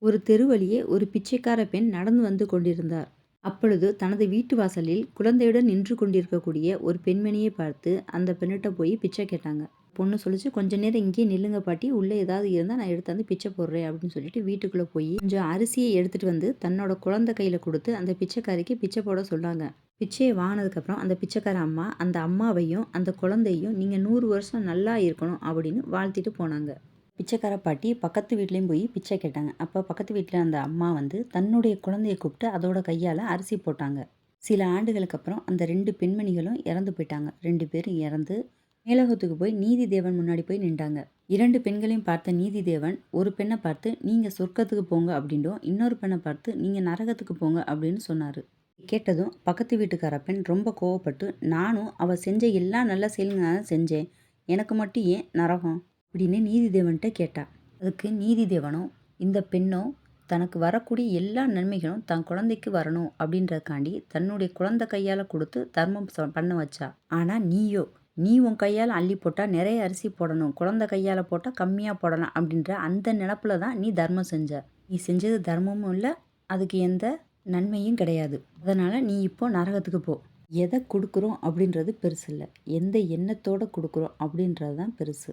ஒரு தெரு வழியே ஒரு பிச்சைக்கார பெண் நடந்து வந்து கொண்டிருந்தார். அப்பொழுது தனது வீட்டு வாசலில் குழந்தையுடன் நின்று கொண்டிருக்கக்கூடிய ஒரு பெண்மணியை பார்த்து அந்த பெண்ணிட்ட போய் பிச்சை கேட்டாங்க. பொண்ணு சொல்லிச்சு, "கொஞ்ச நேரம் இங்கேயே நில்லுங்க பாட்டி, உள்ளே ஏதாவது இருந்தால் நான் எடுத்து வந்து பிச்சை போடுறேன்" அப்படின்னு சொல்லிட்டு வீட்டுக்குள்ளே போய் கொஞ்சம் அரிசியை எடுத்துட்டு வந்து தன்னோட குழந்தை கையில் கொடுத்து அந்த பிச்சைக்காரிக்கு பிச்சை போட சொன்னாங்க. பிச்சையை வாங்கினதுக்கப்புறம் அந்த பிச்சைக்கார அம்மா அந்த அம்மாவையும் அந்த குழந்தையும் நீங்கள் 100 வருஷம் நல்லா இருக்கணும் அப்படின்னு வாழ்த்திட்டு போனாங்க. பிச்சைக்கார பாட்டி பக்கத்து வீட்லேயும் போய் பிச்சை கேட்டாங்க. அப்போ பக்கத்து வீட்டில் அந்த அம்மா வந்து தன்னுடைய குழந்தைய கூப்பிட்டு அதோட கையால் அரிசி போட்டாங்க. சில ஆண்டுகளுக்கு அப்புறம் அந்த 2 பெண்மணிகளும் இறந்து போயிட்டாங்க. 2 பேரும் இறந்து மேலோகத்துக்கு போய் நீதி தேவன் முன்னாடி போய் நின்றாங்க. 2 பெண்களையும் பார்த்த நீதி தேவன் ஒரு பெண்ணை பார்த்து நீங்கள் சொர்க்கத்துக்கு போங்க அப்படின்னும், இன்னொரு பெண்ணை பார்த்து நீங்கள் நரகத்துக்கு போங்க அப்படின்னு சொன்னார். கேட்டதும் பக்கத்து வீட்டுக்கார பெண் ரொம்ப கோவப்பட்டு, நானும் அவள் செஞ்ச எல்லா நல்ல செயலுங்க செஞ்சேன், எனக்கு மட்டும் ஏன் நரகம் அப்படின்னு நீதிதேவன்கிட்ட கேட்டா. அதுக்கு நீதிதேவனும், இந்த பெண்ணும் தனக்கு வரக்கூடிய எல்லா நன்மைகளும் தன் குழந்தைக்கு வரணும் அப்படின்றதுக்காண்டி தன்னுடைய குழந்தை கையால் கொடுத்து தர்மம் பண்ண வச்சா. ஆனால் நீ உன் கையால் அள்ளி போட்டால் நிறைய அரிசி போடணும், குழந்தை கையால் போட்டால் கம்மியாக போடலாம் அப்படின்ற அந்த நினப்பில் தான் நீ தர்மம் செஞ்ச. நீ செஞ்சது தர்மமும் இல்லை, அதுக்கு எந்த நன்மையும் கிடையாது. அதனால் நீ இப்போ நரகத்துக்கு போ. எதை கொடுக்குறோம் அப்படின்றது பெருசு இல்லை, எந்த எண்ணத்தோடு கொடுக்குறோம் அப்படின்றது தான் பெருசு.